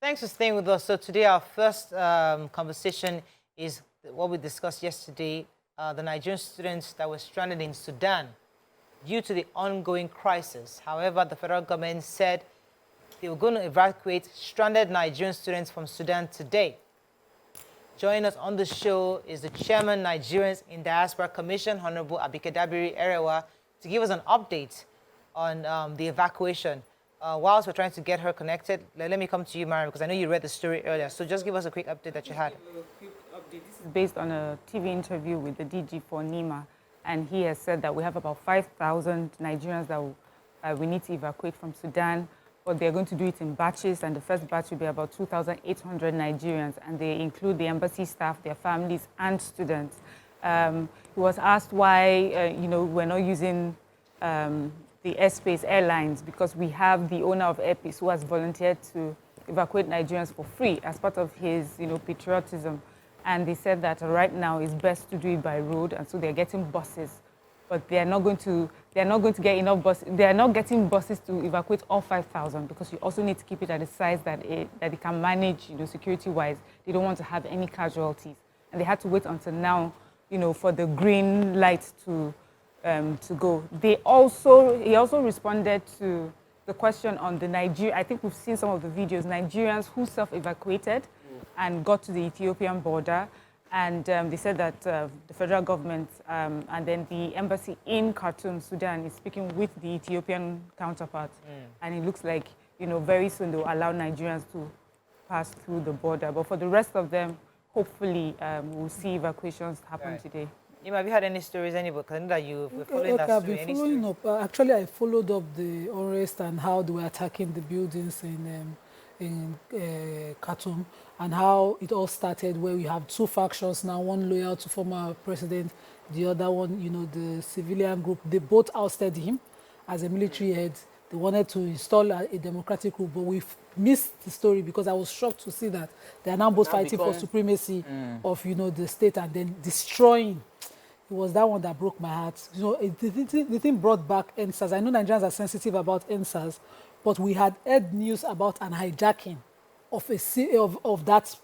Thanks for staying with us. So today our first conversation is what we discussed yesterday, the Nigerian students that were stranded in Sudan due to the ongoing crisis. However, the federal government said they were going to evacuate stranded Nigerian students from Sudan today. Joining us on the show is the chairman, Nigerians in Diaspora Commission, Honorable Abikedabiri Erewa, to give us an update on the evacuation. Whilst we're trying to get her connected, let me come to you, Mariam, because I know you read the story earlier. So just give us a quick update that you had. This is based on a TV interview with the DG for NEMA, and he has said that we have about 5,000 Nigerians that we need to evacuate from Sudan, but they're going to do it in batches, and the first batch will be about 2,800 Nigerians, and they include the embassy staff, their families, and students. He was asked why, we're not using the airspace airlines, because we have the owner of Airpeace who has volunteered to evacuate Nigerians for free as part of his, patriotism. And they said that right now it's best to do it by road, and so they're getting buses, but they're not going to get enough buses. They're not getting buses to evacuate all 5,000, because you also need to keep it at a size that it can manage, security-wise. They don't want to have any casualties, and they had to wait until now, for the green light to go. He also responded to the question on the Nigeria. I think we've seen some of the videos, Nigerians who self-evacuated and got to the Ethiopian border. And they said that the federal government and then the embassy in Khartoum, Sudan, is speaking with the Ethiopian counterpart. And it looks like, very soon they'll allow Nigerians to pass through the border. But for the rest of them, hopefully we'll see evacuations happen today. Have you had any stories, anybody? Because I know that you've following that I've story. been following up. Actually, I followed up the unrest and how they were attacking the buildings in Khartoum, and how it all started, where we have two factions now, one loyal to former president, the other one, the civilian group. They both ousted him as a military head. They wanted to install a democratic group, but we've missed the story, because I was shocked to see that they are now both fighting for supremacy of, the state, and then destroying. It was that one that broke my heart. The thing brought back NSAS. I know Nigerians are sensitive about NSAS, but we had heard news about an hijacking of that,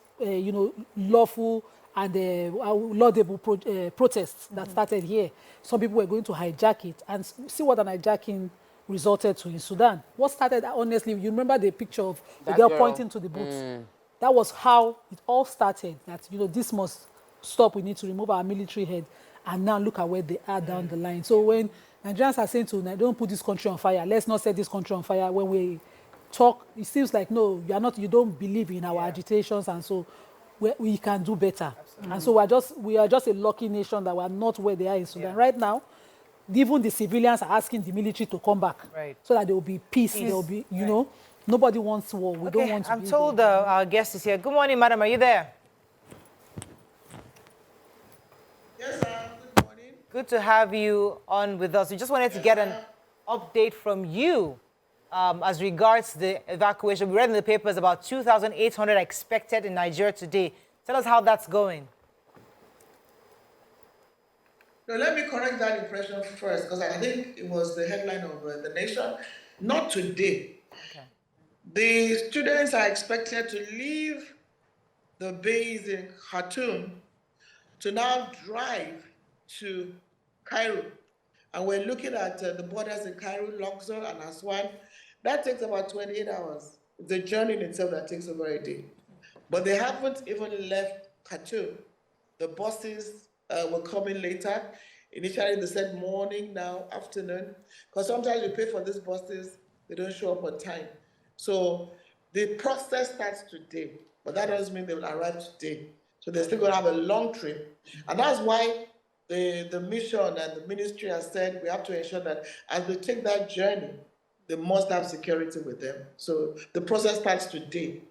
lawful and laudable protests that started here. Some people were going to hijack it, and see what an hijacking resulted to in Sudan. What started, honestly, you remember the picture of the girl pointing to the boots? That was how it all started, that, this must stop. We need to remove our military head. And now look at where they are down the line. So when Nigerians are saying don't put this country on fire, let's not set this country on fire, when we talk, it seems like, no, you don't believe in our agitations, and so we can do better. And so we are just a lucky nation that we're not where they are in Sudan. Right now, even the civilians are asking the military to come back, so that there will be peace. There will be, nobody wants war. We don't want to. I'm told our guest is here. Good morning, madam. Are you there? Yes, sir. Good morning. Good to have you on with us. We just wanted to get an update from you as regards the evacuation. We read in the papers about 2,800 expected in Nigeria today. Tell us how that's going. Now, let me correct that impression first, because I think it was the headline of The Nation. Not today. Okay. The students are expected to leave the base in Khartoum to now drive to Cairo. And we're looking at the borders in Cairo, Luxor, and Aswan. That takes about 28 hours. The journey in itself that takes over a day. But they haven't even left Khartoum. The buses were coming later. Initially, they said morning, now afternoon. Because sometimes you pay for these buses, they don't show up on time. So the process starts today, but that doesn't mean they will arrive today. So they're still going to have a long trip. And that's why the mission and the ministry has said we have to ensure that as they take that journey, they must have security with them. So the process starts today,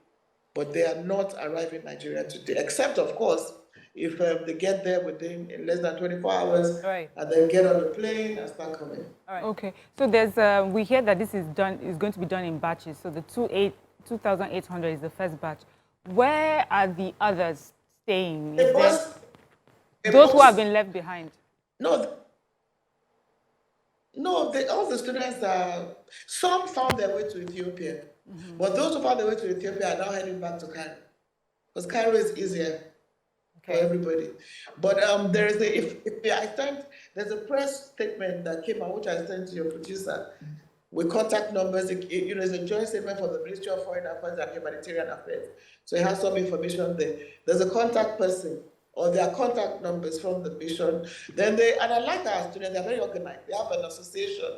but they are not arriving in Nigeria today, except, of course, if they get there within less than 24 hours, and then get on the plane and start coming. Okay, so there's we hear that this is going to be done in batches. So the 2,800 is the first batch. Where are the others staying? Those who have been left behind? No, all the students some found their way to Ethiopia. But those who found their way to Ethiopia are now heading back to Cairo, because Cairo is easier for everybody. But there's a press statement that came out, which I sent to your producer, with contact numbers. It's a joint statement from the Ministry of Foreign Affairs and Humanitarian Affairs. So it has some information there. There's a contact person, or their contact numbers from the mission. And I like our students, they're very organized. They have an association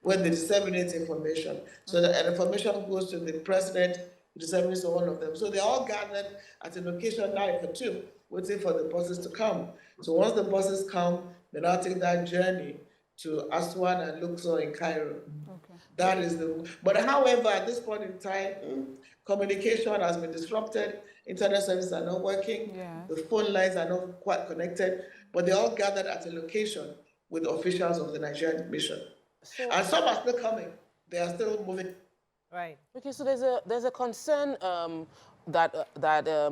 where they disseminate information. So the information goes to the president, who disseminates to one of them. So they're all gathered at a location now in Khartoum, waiting for the buses to come. So once the buses come, they now take that journey to Aswan and Luxor in Cairo. That is but however, at this point in time, communication has been disrupted. Internet services are not working. The phone lines are not quite connected, but they're all gathered at a location with officials of the Nigerian mission. And some are still coming. They are still moving. Right. Okay, so there's a concern that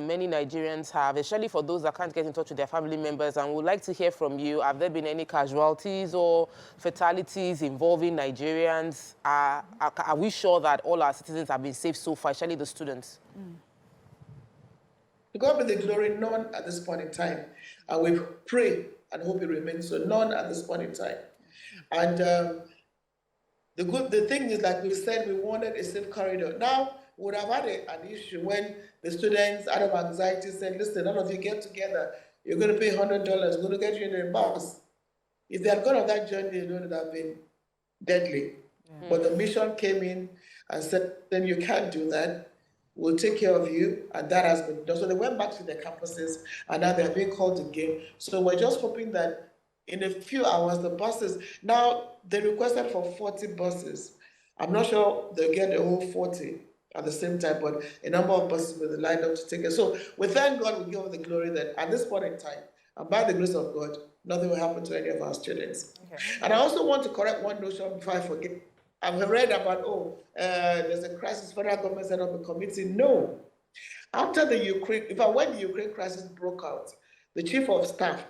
many Nigerians have, especially for those that can't get in touch with their family members, and would like to hear from you. Have there been any casualties or fatalities involving Nigerians? Are we sure that all our citizens have been safe so far, especially the students? To God be the glory, none at this point in time. And we pray and hope it remains so, none at this point in time. And the thing is, like we said, we wanted a safe corridor. Now, we would have had an issue when the students, out of anxiety, said, listen, none of you get together. You're going to pay $100. We're going to get you in a bus. If they had gone on that journey, it would have been deadly. But the mission came in and said, then you can't do that. We'll take care of you. And that has been done. So they went back to their campuses, and now they're being called again. So we're just hoping that in a few hours, the buses, now they requested for 40 buses. I'm not sure they'll get the whole 40 at the same time, but a number of buses will be lined up to take it. So we thank God, we give the glory that at this point in time, and by the grace of God, nothing will happen to any of our students. And I also want to correct one notion before I forget. I've read about, there's a crisis, federal government set up a committee. No. After the Ukraine, when the Ukraine crisis broke out, the chief of staff,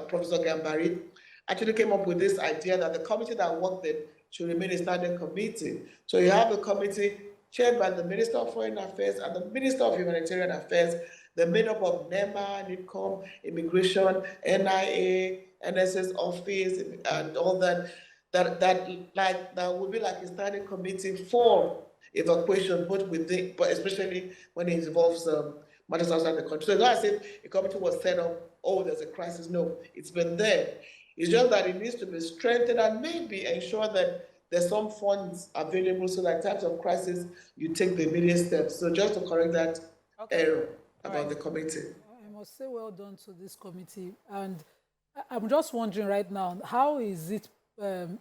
Professor Gambari, actually came up with this idea that the committee that worked it should remain a standing committee. So you have a committee chaired by the Minister of Foreign Affairs and the Minister of Humanitarian Affairs. They're made up of NEMA, NIDCOM, Immigration, NIA, NSS office, and all that. That would be like a standing committee for evacuation, but especially when it involves matters outside the country. So it's not as if a committee was set up, there's a crisis. No, it's been there. It's just that it needs to be strengthened and maybe ensure that there's some funds available so that in times of crisis, you take the immediate steps. So just to correct that error about the committee. I must say well done to this committee. And I'm just wondering right now, how is it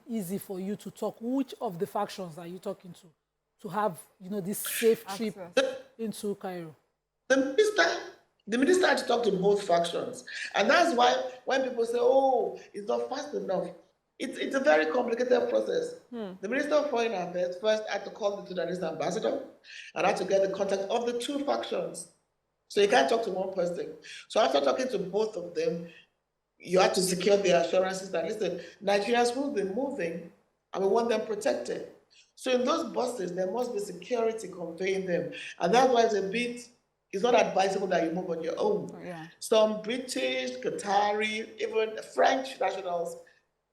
easy for you to talk? Which of the factions are you talking to have, this safe trip into Cairo? The minister had to talk to both factions. And that's why when people say, it's not fast enough, it's a very complicated process. The Minister of Foreign Affairs first had to call the Sudanese ambassador and had to get the contact of the two factions. So you can't talk to one person. So after talking to both of them, you have to secure the assurances that, listen, Nigerians will be moving and we want them protected. So in those buses, there must be security conveying them. And that's why it's not advisable that you move on your own. Some British, Qatari, even French nationals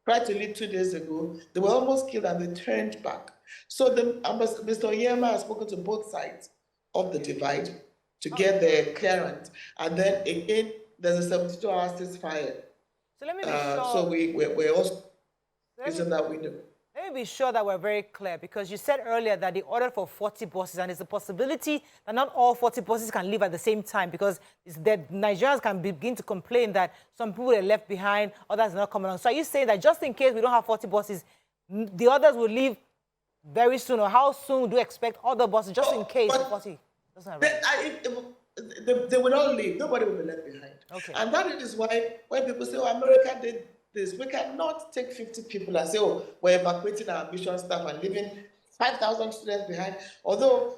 tried to leave 2 days ago. They were almost killed and they turned back. So Mr. Oyema has spoken to both sides of the divide to get their clearance. And then again, there's a 72-hour ceasefire. So let me be sure. So we're also using that window. Let me be sure that we're very clear, because you said earlier that they ordered for 40 buses, and there's a possibility that not all 40 buses can leave at the same time, because Nigerians can begin to complain that some people are left behind, others are not coming along. So are you saying that just in case we don't have 40 buses, the others will leave very soon, or how soon do you expect other buses, just in case the 40 doesn't arrive? They will not leave. Nobody will be left behind. And that is why when people say, America did this, we cannot take 50 people and say, we're evacuating our mission staff and leaving 5,000 students behind. Although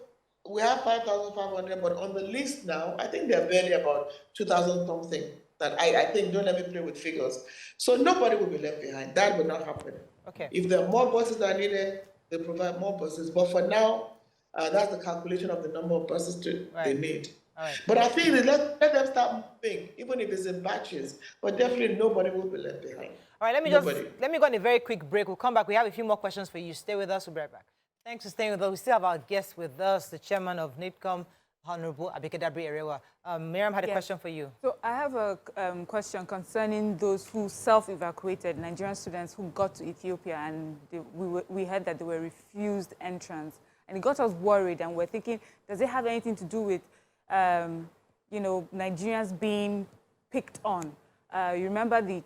we have 5,500, but on the list now, I think they're barely about 2,000 something. That I think, don't let me play with figures. So nobody will be left behind. That will not happen. If there are more buses that are needed, they provide more buses. But for now, That's the calculation of the number of persons they need. All right. But I think that let them start moving, even if it's in batches. But definitely nobody will be left behind. All right, let me go on a very quick break. We'll come back. We have a few more questions for you. Stay with us. We'll be right back. Thanks for staying with us. We still have our guest with us, the chairman of NIPCOM, Honorable Abikedabre Erewa. Miriam had a question for you. So I have a question concerning those who self-evacuated, Nigerian students who got to Ethiopia, and we heard that they were refused entrance. And it got us worried, and we're thinking, does it have anything to do with, Nigerians being picked on? You remember the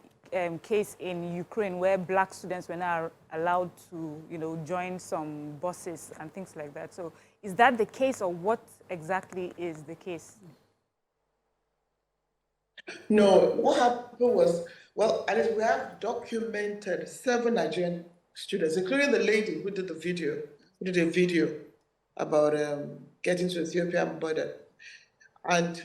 case in Ukraine where black students were not allowed to, join some buses and things like that. So is that the case, or what exactly is the case? No, what happened was, well, at least we have documented 7 Nigerian students, including the lady who did a video about getting to the Ethiopian border. And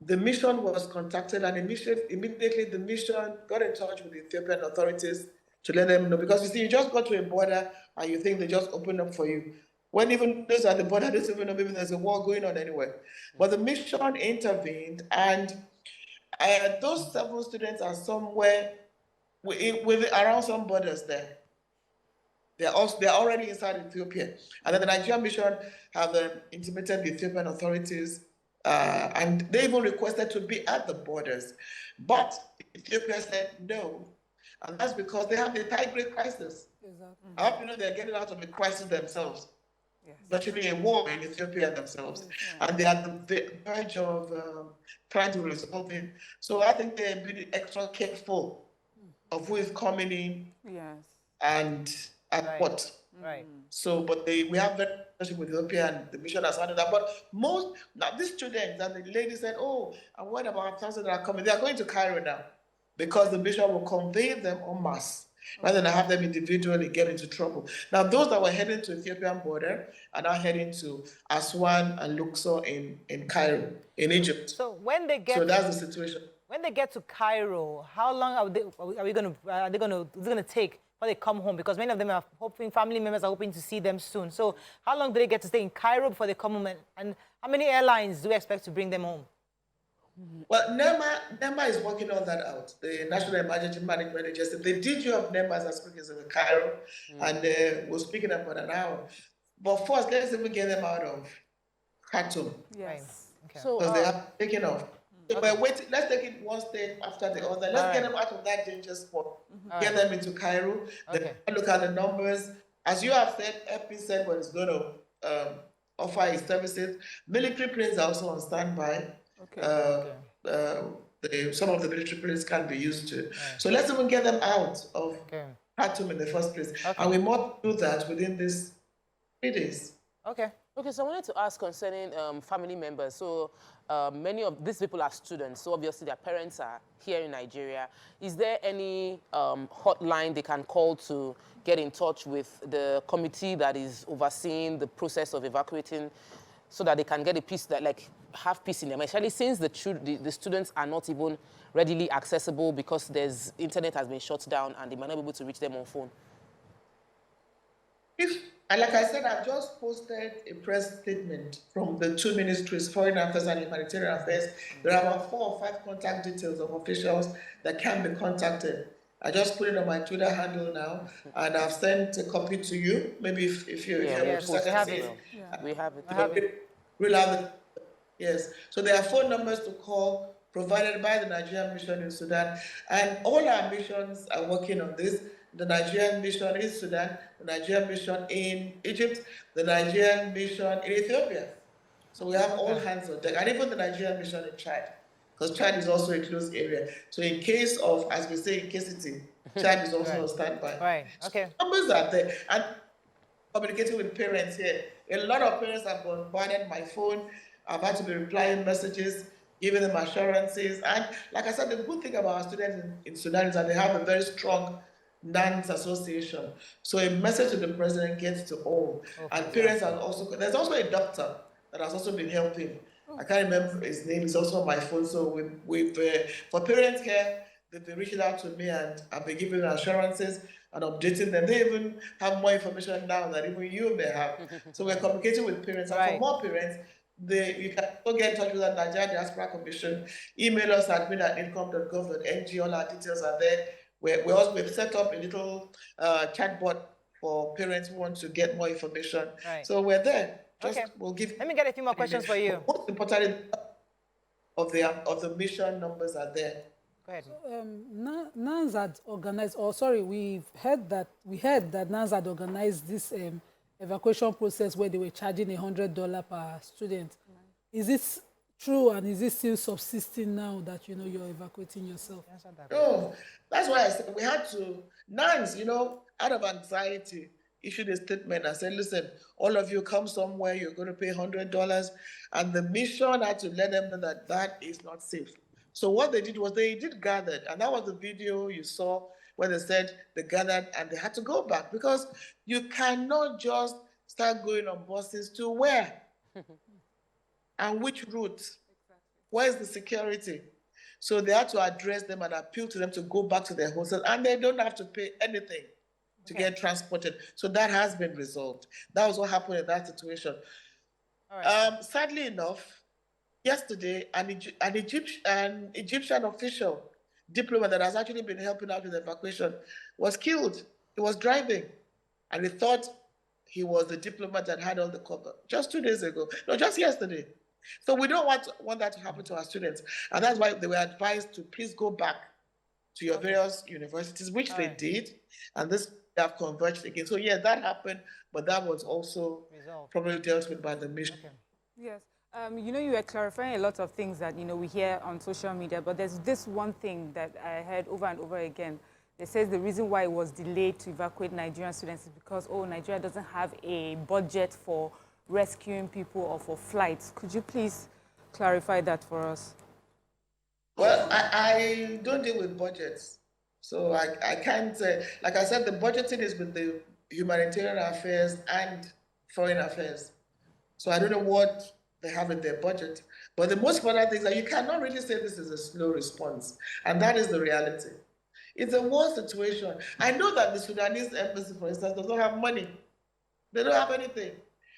the mission was contacted, and immediately the mission got in touch with the Ethiopian authorities to let them know. Because you see, you just go to a border and you think they just open up for you. When even those at the border, they don't even know maybe there's a war going on anywhere. But the mission intervened, and those 7 students are somewhere around some borders there. They're already inside Ethiopia. And then the Nigerian mission have intimated the Ethiopian authorities, and they even requested to be at the borders. But Ethiopia said no. And that's because they have the Tigray crisis. Exactly. I hope you know they're getting out of the crisis themselves. Yes. There's actually a war in Ethiopia themselves. Yes. And they are at the verge of trying to resolve it. So I think they're being extra careful of who is coming in. Yes. And what. Right. So, but we have very relationship with Ethiopia, and the mission has handled that. But these students, and the lady said, oh, and what about 1,000 that are coming? They are going to Cairo now, because the mission will convey them en masse, rather than have them individually get into trouble. Now, those that were heading to the Ethiopian border are now heading to Aswan and Luxor in Cairo, in Egypt. So when they get, that's the situation. When they get to Cairo, how long are they going to take before they come home? Because many of them are hoping, family members are hoping to see them soon. So how long do they get to stay in Cairo before they come home? And how many airlines do we expect to bring them home? Well, NEMA is working all that out. The National Emergency Management Agency, the DG of NEMA is speaking in Cairo, and we're speaking about an hour. But first, let's even get them out of Khartoum. Yes. Okay. So they have taken off. So we're waiting. Let's take it one step after the other. Let's get them out of that danger spot. Get them into Cairo. Then look at the numbers. As you have said, EP said what it's going to offer its services. Military planes are also on standby. Some of the military planes can be used to. So let's even get them out of Khartoum in the first place. And we must do that within these 3 days. Okay, so I wanted to ask concerning family members. So many of these people are students, so obviously their parents are here in Nigeria. Is there any hotline they can call to get in touch with the committee that is overseeing the process of evacuating, so that they can get a peace, have peace in them, especially since the students are not even readily accessible because internet has been shut down and they might not be able to reach them on phone? And like I said, I've just posted a press statement from the 2 ministries, Foreign Affairs and Humanitarian Affairs. There are about 4 or 5 contact details of officials that can be contacted. I just put it on my Twitter handle now, and I've sent a copy to you. Maybe if you're here, we have it. We'll have it. Yes. So there are phone numbers to call provided by the Nigerian mission in Sudan, and all our missions are working on this. The Nigerian mission in Sudan, the Nigerian mission in Egypt, the Nigerian mission in Ethiopia. So we have all hands on deck, and even the Nigerian mission in Chad, because Chad is also a closed area. So in case of, as we say, in scarcity, Chad is also on standby. Right. Okay. So numbers are there, and communicating with parents here. A lot of parents have bombarded my phone. I've had to be replying messages, giving them assurances. And like I said, the good thing about our students in Sudan is that they have a very strong NANS association. So a message to the president gets to all. And parents are also, there's also a doctor that has also been helping. I can't remember his name, it's also on my phone. So for parents here, they've been reaching out to me, and I've been giving them assurances. and updating them. They even have more information now than even you may have. So we're communicating with parents. And for more parents, you can go get in touch with the Nigerian Diaspora Commission. Email us at admin@income.gov.ng. All our details are there. We've set up a little chatbot for parents who want to get more information. So we're there. We'll give. Let me get a few more questions for you. Most importantly, of the mission numbers are there. Go ahead. NANS had organized, we heard that NANS had organized this evacuation process where they were charging $100 per student. Is it true, and is it still subsisting now that you're evacuating yourself? No, that's why I said we had to. NANS, out of anxiety, issued a statement and said, listen, all of you come somewhere, you're going to pay $100. And the mission had to let them know that that is not safe. So what they did was they did gather, and that was the video you saw where they said they gathered and they had to go back, because you cannot just start going on buses to where? And which route? Where's the security? So they had to address them and appeal to them to go back to their hostels, and they don't have to pay anything to get transported. So that has been resolved. That was what happened in that situation. Sadly enough, yesterday, an Egyptian official, diplomat that has actually been helping out with the evacuation, was killed. He was driving, and he thought he was the diplomat that had all the cover. Just 2 days ago. No, just yesterday. So we don't want that to happen to our students. And that's why they were advised to please go back to your various universities, which they did. And this have converged again. So yeah, that happened, but that was also probably dealt with by the mission. Yes. You were clarifying a lot of things that, we hear on social media, but there's this one thing that I heard over and over again. They says the reason why it was delayed to evacuate Nigerian students is because, Nigeria doesn't have a budget for rescuing people or for flights. Could you please clarify that for us? Well, I don't deal with budgets. So I can't, like I said, the budgeting is with the humanitarian affairs and foreign affairs. So I don't know what they have in their budget. But the most important thing is that you cannot really say this is a slow response. And that is the reality. It's a war situation. I know that the Sudanese embassy, for instance, does not have money. They don't have anything.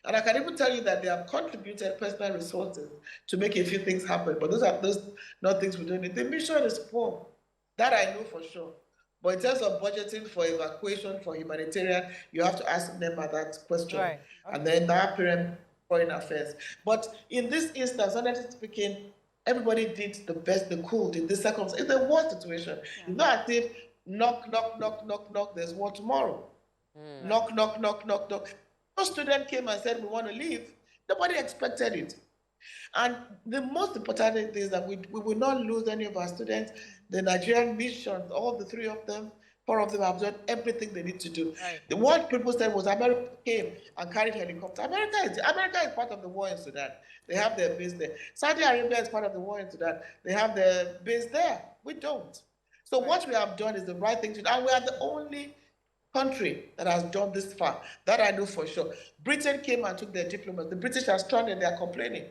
And I can even tell you that they have contributed personal resources to make a few things happen. But those are not things we don't need. The mission is poor. That I know for sure. But in terms of budgeting for evacuation, for humanitarian, you have to ask them that question. Right. Okay. And then that parent foreign affairs. But in this instance, honestly speaking, everybody did the best they could in this circumstance. It's a war situation. Yeah. It's not as if knock, knock, knock, knock, knock, there's war tomorrow. Knock, knock, knock, knock, knock. No student came and said, we want to leave. Nobody expected it. And the most important thing is that we will not lose any of our students. The Nigerian missions, all the 3 of them, 4 of them have done everything they need to do. Right. What people said was America came and carried helicopters. America is part of the war in Sudan. They have their base there. Saudi Arabia is part of the war in Sudan. They have their base there. We don't. So what we have done is the right thing to do. And we are the only country that has done this far. That I know for sure. Britain came and took their diplomats. The British are stranded. They are complaining.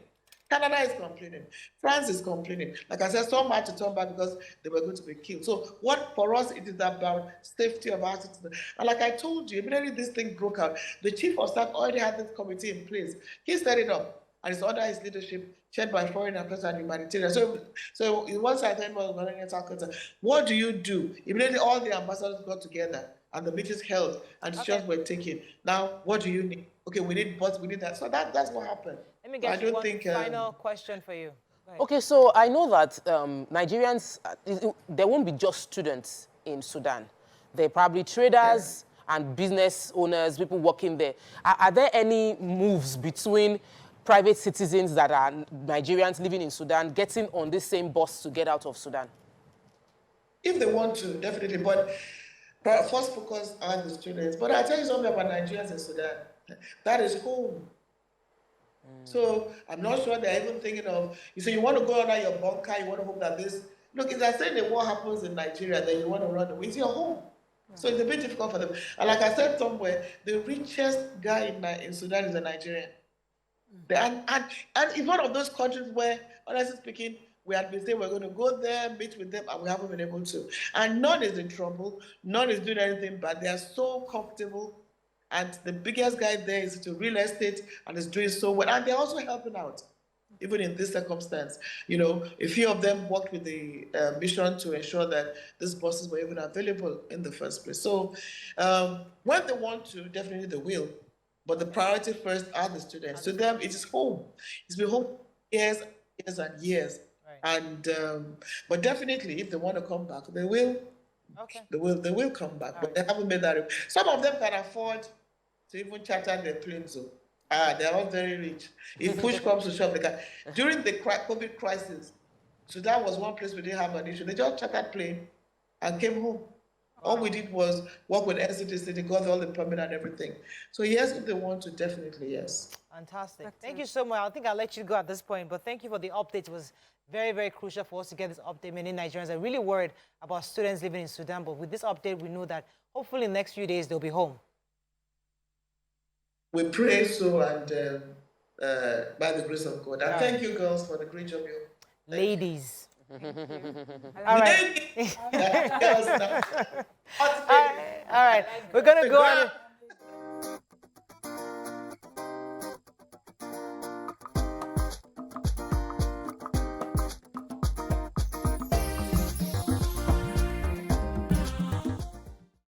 Canada is complaining. France is complaining. Like I said, some had to turn back because they were going to be killed. So what for us, it is about safety of our citizens. And like I told you, immediately this thing broke out, the chief of staff already had this committee in place. He set it up, and it's under his leadership, chaired by foreign affairs and humanitarian. So once I think about what do you do? Immediately all the ambassadors got together and the meetings held and decisions were taken. Now, what do you need? Okay, we need bots, we need that. So that's what happened. Let me get you one final question for you. Okay, so I know that Nigerians, there won't be just students in Sudan. There are probably traders and business owners, people working there. Are there any moves between private citizens that are Nigerians living in Sudan getting on this same bus to get out of Sudan? If they want to, definitely. But first focus on the students. But I'll tell you something about Nigerians in Sudan. That is home. So I'm not sure they're even thinking of, you say you want to go under your bunker, you want to hope that this, look, if they're saying that what happens in Nigeria, then you want to run away, it's your home. So it's a bit difficult for them. And like I said somewhere, the richest guy in Sudan is a Nigerian. And it's one of those countries where, honestly speaking, we had been saying we're going to go there, meet with them, and we haven't been able to. And none is in trouble. None is doing anything bad. They are so comfortable. And the biggest guy there is to real estate and is doing so well. And they're also helping out, even in this circumstance. You know, a few of them worked with the mission to ensure that these buses were even available in the first place. So when they want to, definitely they will. But the priority first are the students. To them, it is home. It's been home years, years and years. Right. And but definitely, if they want to come back, they will. Okay. They will come back. But they haven't made that. Some of them can afford to even charter their planes. They're all very rich. If push comes to shove, they can. During the COVID crisis, Sudan was one place we didn't have an issue. They just chartered plane and came home. All we did was work with NCTC, they got all the permit and everything. So yes, if they want to, definitely yes. Fantastic. Thank you so much. I think I'll let you go at this point, but thank you for the update. It was very, very crucial for us to get this update. Many Nigerians are really worried about students living in Sudan, but with this update, we know that hopefully in the next few days, they'll be home. We pray so, and by the grace of God. And thank you, girls, for the great job you. Ladies. All right. All right. We're going to go on.